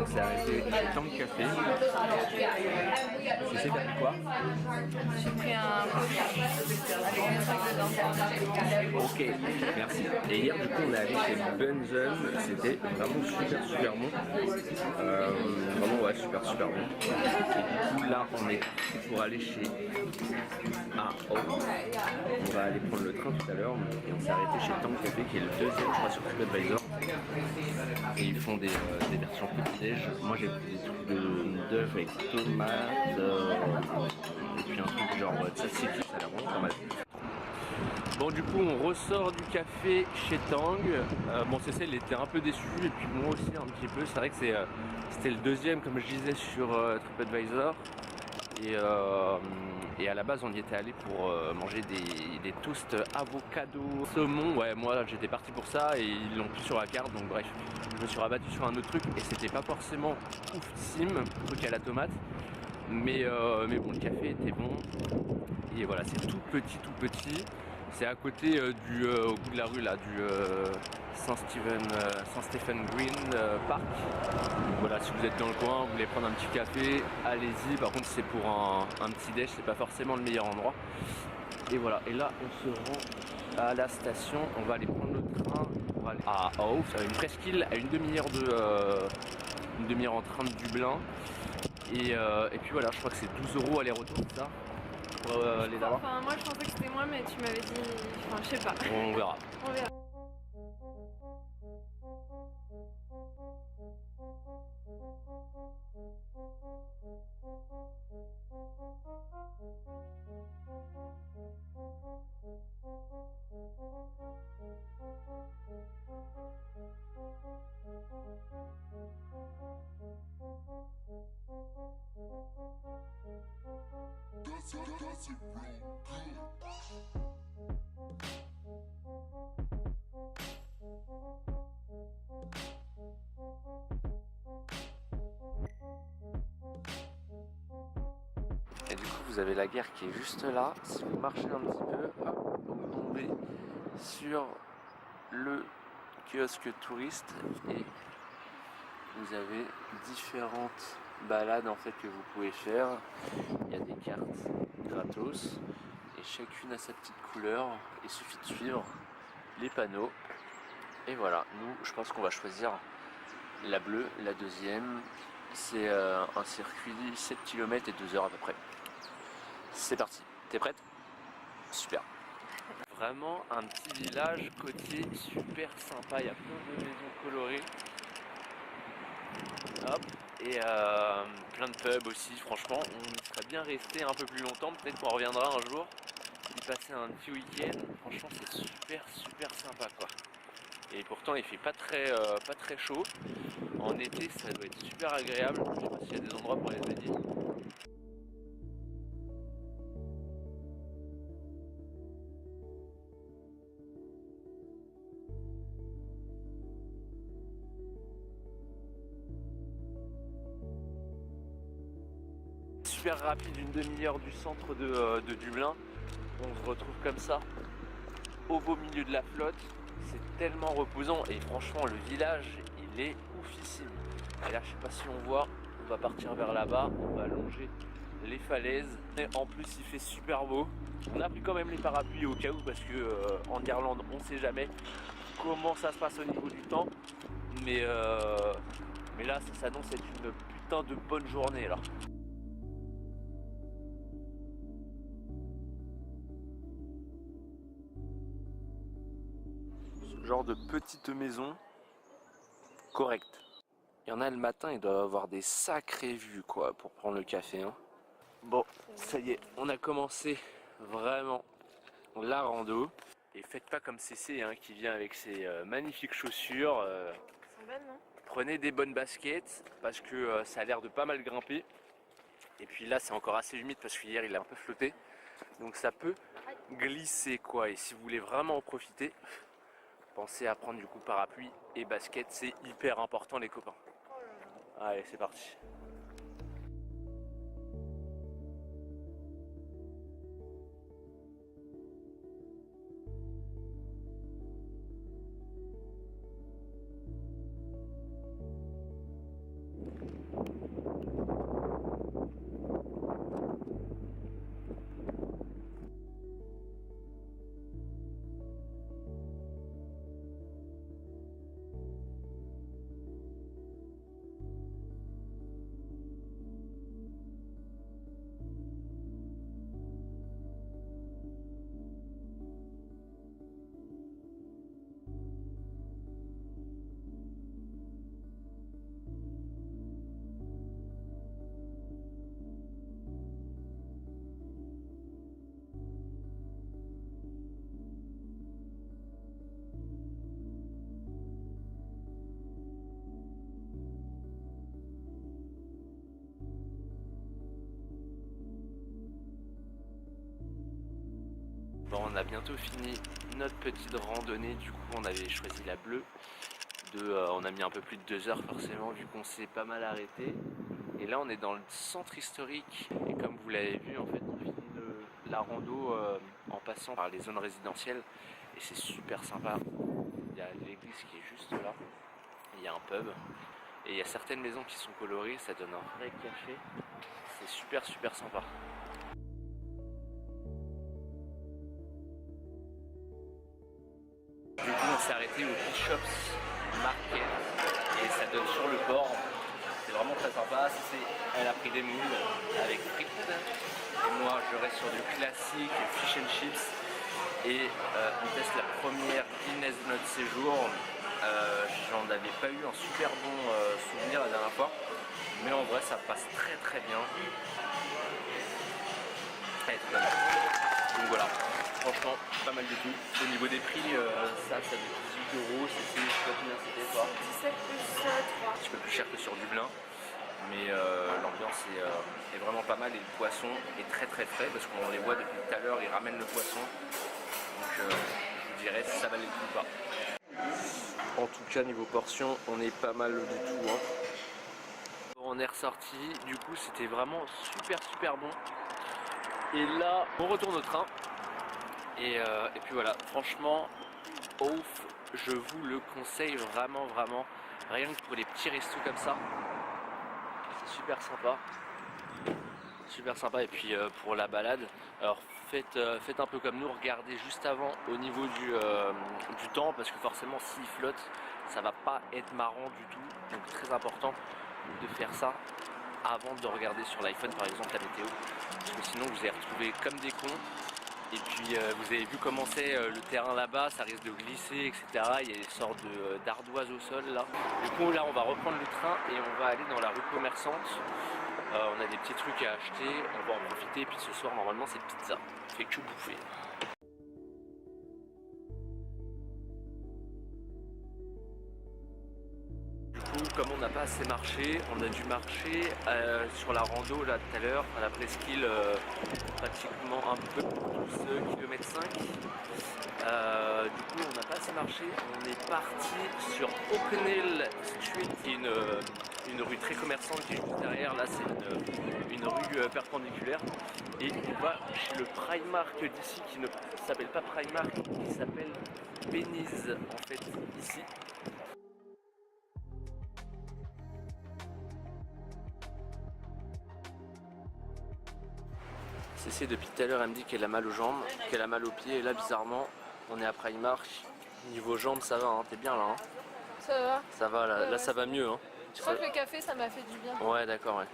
On s'est arrêté chez Tank Café. Tu sais, t'as pris quoi? J'ai pris un coca avec un sac dedans. Ok, merci. Et hier, du coup, on est allé chez Bunzen. C'était vraiment super bon. Vraiment, ouais, super bon. Et du coup, là, on est pour aller chez AO. On va aller prendre le train tout à l'heure. Et on s'est arrêté chez Tank Café, qui est le deuxième, je crois, sur TripAdvisor. Et ils font des versions petit-déj. Moi, j'ai pris des trucs d'œufs avec tomates. Et puis un truc genre tzatziki, ça a l'air vraiment pas mal. Bon, du coup on ressort du café chez Tang. Bon, Cécile il était un peu déçu et puis moi aussi un petit peu. C'est vrai que c'était le deuxième comme je disais sur TripAdvisor. Et à la base on y était allé pour manger des toasts avocado saumon. Ouais, moi j'étais parti pour ça et ils l'ont plus sur la carte, donc bref, je me suis rabattu sur un autre truc et c'était pas forcément oufissime, truc à la tomate, mais bon, le café était bon. Et voilà, c'est tout petit. C'est à côté au bout de la rue là, du Saint-Stephen Green Park. Donc voilà, si vous êtes dans le coin, vous voulez prendre un petit café, allez-y. Par contre, c'est pour un petit déj, c'est pas forcément le meilleur endroit. Et voilà, et là, on se rend à la station. On va aller prendre le train pour aller à Aouf. Ça va une presqu'île à une demi-heure en train de Dublin. Et puis voilà, je crois que c'est 12 € aller-retour, c'est ça? Pour aller là-bas. Enfin, moi je pensais que c'était moins, mais tu m'avais dit. Enfin, je sais pas. On verra. On verra. Et du coup, vous avez la gare qui est juste là. Si vous marchez un petit peu, hop, vous tombez sur le kiosque touriste et vous avez différentes balades en fait que vous pouvez faire. Il y a des cartes gratos et chacune a sa petite couleur. Il suffit de suivre les panneaux. Et voilà, nous, je pense qu'on va choisir la bleue, la deuxième. C'est un circuit 7 km et 2 heures à peu près. C'est parti, t'es prête? Super. Vraiment un petit village côtier super sympa, il y a plein de maisons colorées. Hop, et plein de pubs aussi, franchement, on serait bien resté un peu plus longtemps, peut-être qu'on reviendra un jour, y passer un petit week-end, franchement c'est super sympa quoi. Et pourtant il fait pas très chaud, en été ça doit être super agréable, je sais pas s'il y a des endroits pour les baigner. Super rapide, une demi-heure du centre de Dublin. On se retrouve comme ça au beau milieu de la flotte. C'est tellement reposant et franchement le village il est oufissime. Et là je sais pas si on voit, on va partir vers là-bas, on va longer les falaises. Et en plus il fait super beau. On a pris quand même les parapluies au cas où parce que en Irlande on sait jamais comment ça se passe au niveau du temps. Mais là ça s'annonce être une putain de bonne journée là. Genre de petite maison correcte. Il y en a le matin, il doit avoir des sacrées vues quoi pour prendre le café. Hein. Bon, ça y est, on a commencé vraiment la rando. Et faites pas comme CC hein, qui vient avec ses magnifiques chaussures. Elles sont belles, non? Prenez des bonnes baskets parce que ça a l'air de pas mal grimper. Et puis là c'est encore assez humide parce qu'hier il a un peu flotté. Donc ça peut glisser quoi. Et si vous voulez vraiment en profiter, pensez à prendre du coup parapluie et basket, c'est hyper important les copains. Allez, c'est parti. Bon, on a bientôt fini notre petite randonnée, du coup on avait choisi la bleue. On a mis un peu plus de 2 heures forcément vu qu'on s'est pas mal arrêté. Et là on est dans le centre historique et comme vous l'avez vu en fait on finit la rando en passant par les zones résidentielles et c'est super sympa. Il y a l'église qui est juste là, il y a un pub et il y a certaines maisons qui sont colorées, ça donne un vrai café. C'est super sympa. Du coup on s'est arrêté au Bishop's Market et ça donne sur le bord. C'est vraiment très sympa. Elle a pris des moules avec frites et moi je reste sur du classique fish and chips et on teste la première Guinness de notre séjour. J'en avais pas eu un super bon souvenir la dernière fois, mais en vrai ça passe très bien. Donc voilà, franchement pas mal du tout. Au niveau des prix, ça fait 18 euros, je sais pas combien c'était toi. 17 plus 3. Un petit peu plus cher que sur Dublin, mais l'ambiance est vraiment pas mal et le poisson est très frais parce qu'on les voit depuis tout à l'heure, ils ramènent le poisson. Donc je vous dirais si ça valait le coup ou pas. En tout cas niveau portion, on est pas mal du tout. Hein. On est ressorti, du coup c'était vraiment super bon. Et là on retourne au train. Et puis voilà, franchement, ouf, je vous le conseille vraiment. Rien que pour les petits restos comme ça, c'est super sympa. Et puis pour la balade, alors faites un peu comme nous, regardez juste avant au niveau du temps, parce que forcément s'il flotte, ça va pas être marrant du tout. Donc très important de faire ça avant de regarder sur l'iPhone par exemple la météo, parce que sinon vous allez retrouver comme des cons. Et puis vous avez vu comment c'est le terrain là-bas, ça risque de glisser, etc. Il y a des sortes d'ardoises au sol là. Du coup là on va reprendre le train et on va aller dans la rue commerçante. On a des petits trucs à acheter, on va en profiter. Et puis ce soir normalement c'est pizza, on fait que bouffer. Comme on n'a pas assez marché, on a dû marcher sur la rando là tout à l'heure à la presqu'île pratiquement un peu plus de km 5. Du coup on n'a pas assez marché, on est parti sur O'Connell Street qui est une rue très commerçante qui est juste derrière. Là c'est une rue perpendiculaire et on va chez le Primark d'ici qui ne s'appelle pas Primark, qui s'appelle Penny's en fait ici. Cécile depuis tout à l'heure elle me dit qu'elle a mal aux jambes, qu'elle a mal aux pieds et là bizarrement on est à Primark. Niveau jambes ça va, hein, t'es bien là hein. Ça va. Ça va là, là ça va mieux hein. Je crois que le café ça m'a fait du bien. Ouais d'accord ouais.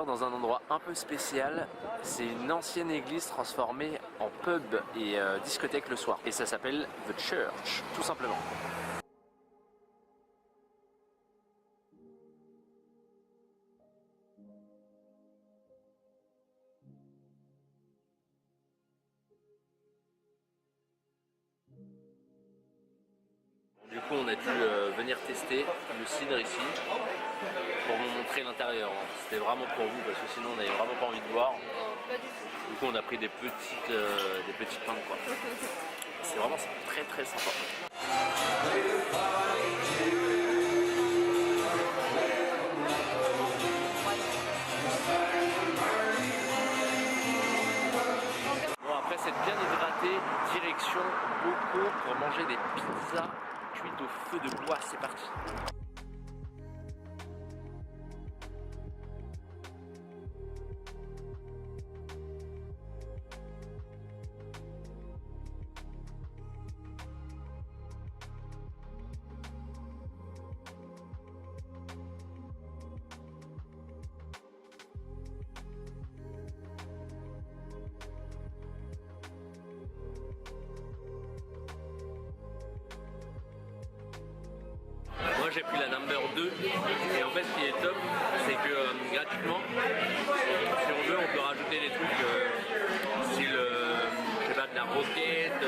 Dans un endroit un peu spécial, c'est une ancienne église transformée en pub et discothèque le soir et ça s'appelle The Church tout simplement. Du coup on a dû venir tester le cidre ici pour vous montrer l'intérieur. C'était vraiment pour vous parce que sinon on n'avait vraiment pas envie de boire. Non, pas du tout. Du coup on a pris des petites pintes quoi. C'est vraiment très sympa. Bon après s'être bien hydraté, direction Boko pour manger des pizzas cuites au feu de bois, c'est parti. Moi j'ai pris la number 2 et en fait ce qui est top c'est que gratuitement si on veut on peut rajouter des trucs style je sais pas, de la roquette,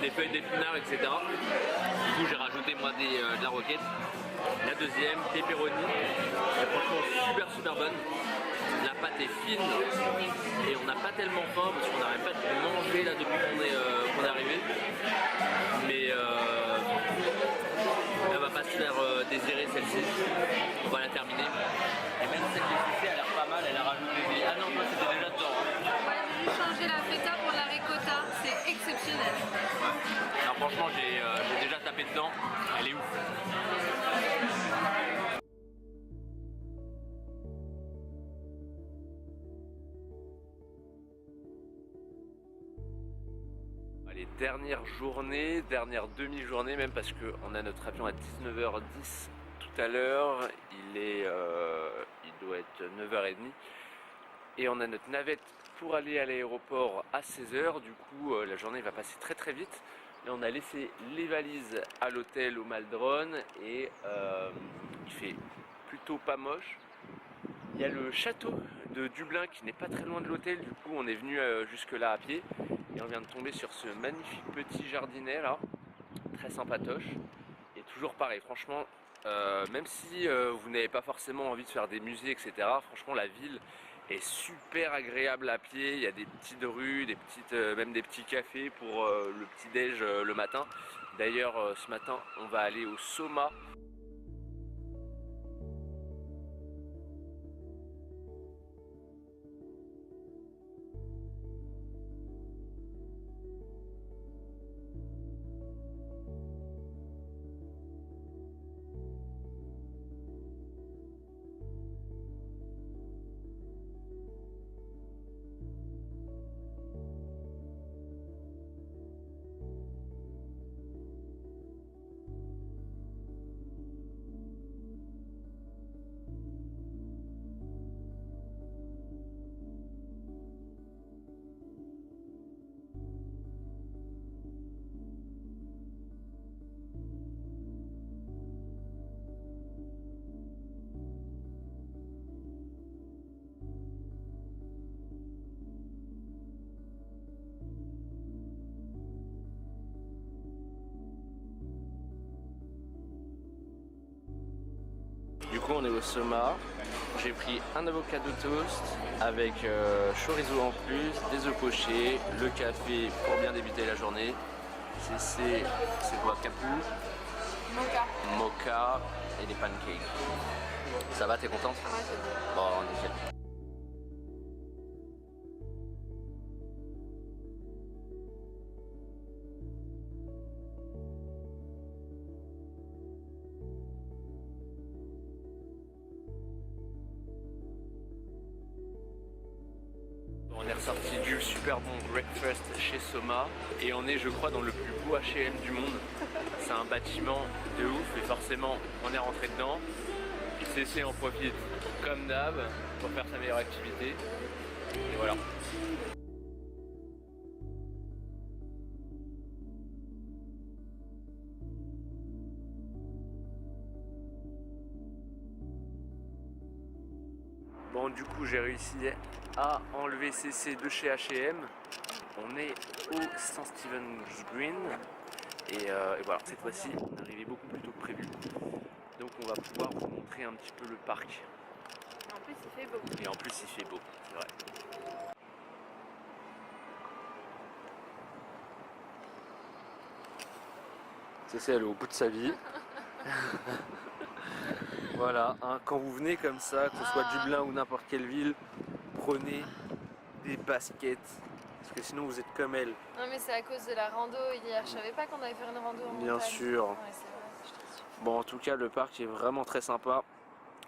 des feuilles d'épinards, etc. Du coup j'ai rajouté moi de la roquette. La deuxième, pepperoni, est franchement super bonne. La pâte est fine et on n'a pas tellement faim parce qu'on n'arrête pas de manger là depuis qu'on est arrivé. Mais elle va pas se faire désirer celle-ci. On va la terminer. Et même celle qui est sucrée, elle a l'air pas mal, elle a rajouté des... Ah non, moi c'était déjà dedans. Voilà, j'ai dû changer la feta pour la ricotta, c'est exceptionnel. Ouais. Alors franchement j'ai déjà tapé dedans, elle est ouf. Allez, dernière demi-journée même parce qu'on a notre avion à 19h10 tout à l'heure, il doit être 9h30 et on a notre navette pour aller à l'aéroport à 16h, du coup la journée va passer très vite. Et on a laissé les valises à l'hôtel au Maldron et il fait plutôt pas moche. Il y a le château de Dublin qui n'est pas très loin de l'hôtel, du coup on est venu jusque là à pied et on vient de tomber sur ce magnifique petit jardinet là, très sympatoche et toujours pareil, franchement même si vous n'avez pas forcément envie de faire des musées etc, franchement la ville est super agréable à pied, il y a des petites rues, même des petits cafés pour le petit déj le matin. D'ailleurs ce matin on va aller au Soma. Du coup on est au Soma, j'ai pris un avocado toast avec chorizo en plus, des œufs pochés, le café pour bien débuter la journée. C'est quoi, capou, mocha et des pancakes. Ça va, t'es contente? Ouais, c'est bon. Bon, nickel. On est ressorti du super bon breakfast chez Soma et on est je crois dans le plus beau H&M du monde. C'est un bâtiment de ouf et forcément on est rentré dedans. CC en profite comme d'hab pour faire sa meilleure activité et voilà. Bon du coup j'ai réussi à enlever CC de chez H&M. On est au St. Stephen's Green et voilà, cette fois-ci on est arrivé beaucoup plus tôt que prévu. Donc on va pouvoir vous montrer un petit peu le parc. En plus il fait beau. Et en plus il fait beau, c'est vrai. CC elle est au bout de sa vie. Voilà, hein, quand vous venez comme ça, que ce soit Dublin ou n'importe quelle ville, prenez des baskets, parce que sinon vous êtes comme elle. Non mais c'est à cause de la rando hier, je savais pas qu'on allait faire une rando en montagne. Bien sûr. Ouais, c'est vrai, je te suis. Bon, en tout cas, le parc est vraiment très sympa.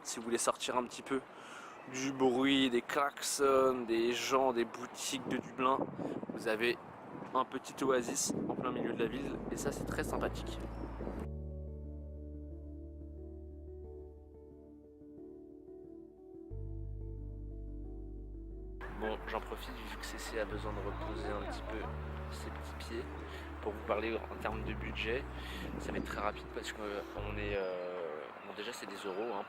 Si vous voulez sortir un petit peu du bruit, des klaxons, des gens, des boutiques de Dublin, vous avez un petit oasis en plein milieu de la ville et ça c'est très sympathique. Bon, j'en profite vu que CC a besoin de reposer un petit peu ses petits pieds pour vous parler en termes de budget, ça va être très rapide parce qu'on est... bon, déjà c'est des euros, hein,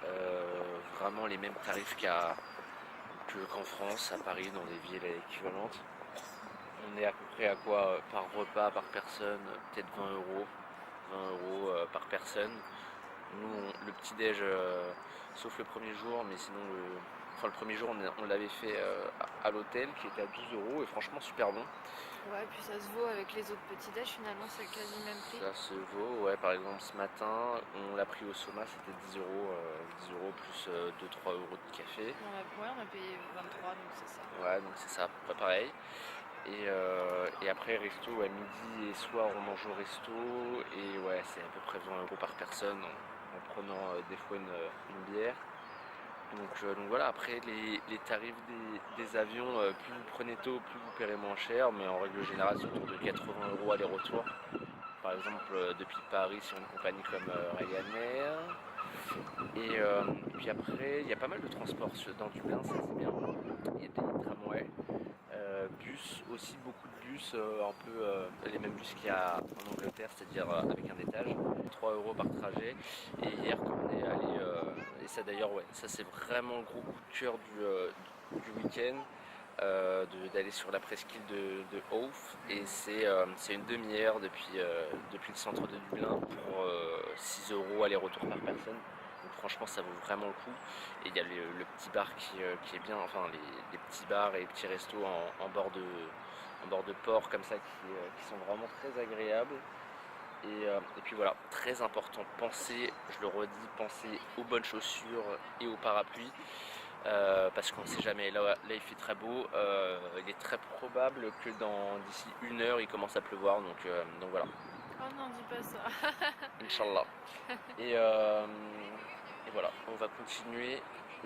vraiment les mêmes tarifs qu'en France, à Paris, dans des villes équivalentes. On est à peu près à quoi par repas, par personne, peut-être 20 euros. 20 € par personne. Nous, le petit-déj, sauf le premier jour, mais sinon, le premier jour, on l'avait fait à l'hôtel, qui était à 12 € et franchement super bon. Ouais, puis ça se vaut avec les autres petits-déj, finalement, c'est quasi le même prix. Ça se vaut, ouais, par exemple, ce matin, on l'a pris au Soma, c'était 10 €, 10 € plus 2-3 € de café. Ouais, on a payé 23, donc c'est ça. Ouais, donc c'est ça, pas pareil. Et après, resto, ouais, midi et soir, on mange au resto. Et ouais, c'est à peu près 20 € par personne en prenant des fois une bière. Donc voilà, après, les tarifs des avions, plus vous prenez tôt, plus vous paierez moins cher. Mais en règle générale, c'est autour de 80 € aller-retour. Par exemple, depuis Paris, sur une compagnie comme Ryanair. Et puis après, il y a pas mal de transports dans Dublin, ça c'est bien. Il y a des tramways. Bus aussi, beaucoup de bus, un peu les mêmes bus qu'il y a en Angleterre, c'est-à-dire avec un étage, 3 € par trajet. Et hier quand on est allé, et ça d'ailleurs ouais, ça c'est vraiment le gros coup de cœur du week-end, d'aller sur la presqu'île de Howth, et c'est une demi-heure depuis le centre de Dublin pour 6 € aller-retour par personne. Donc franchement ça vaut vraiment le coup. Et il y a le petit bar qui est bien, enfin les petits bars et les petits restos en bord de port comme ça qui sont vraiment très agréables. Et puis voilà, très important, pensez, je le redis, pensez aux bonnes chaussures et aux parapluies. Parce qu'on ne sait jamais, là il fait très beau, il est très probable que d'ici 1 heure il commence à pleuvoir, donc voilà. Oh non, dis pas ça. Inch'Allah. Et voilà, on va continuer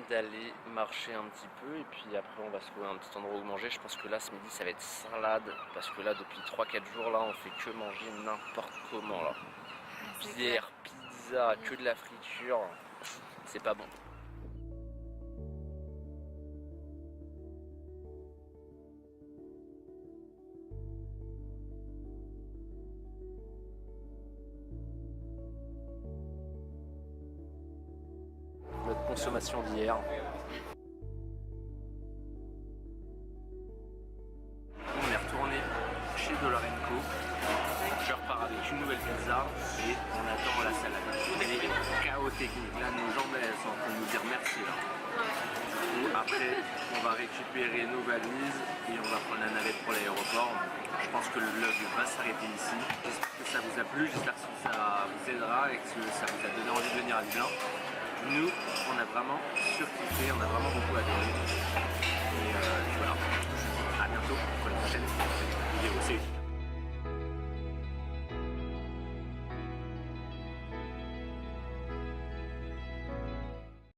d'aller marcher un petit peu et puis après on va se trouver un petit endroit où manger. Je pense que là ce midi ça va être salade parce que là depuis 3-4 jours là on fait que manger n'importe comment là. Bière, pizza, que de la friture, c'est pas bon. Notre consommation d'hier. On est retourné chez Dollar & Co. Je repars avec une nouvelle pizza et on attend la salade. Elle est chaos technique. Là, nos jambes elles sont en train de nous dire merci là. Et après, on va récupérer nos valises et on va prendre la navette pour l'aéroport. Je pense que le vlog va s'arrêter ici. J'espère que ça vous a plu, j'espère que ça vous aidera et que ça vous a donné envie de venir à Dublin. Nous, on a vraiment surkiffé, on a vraiment beaucoup adoré. Et voilà, à bientôt pour une prochaine.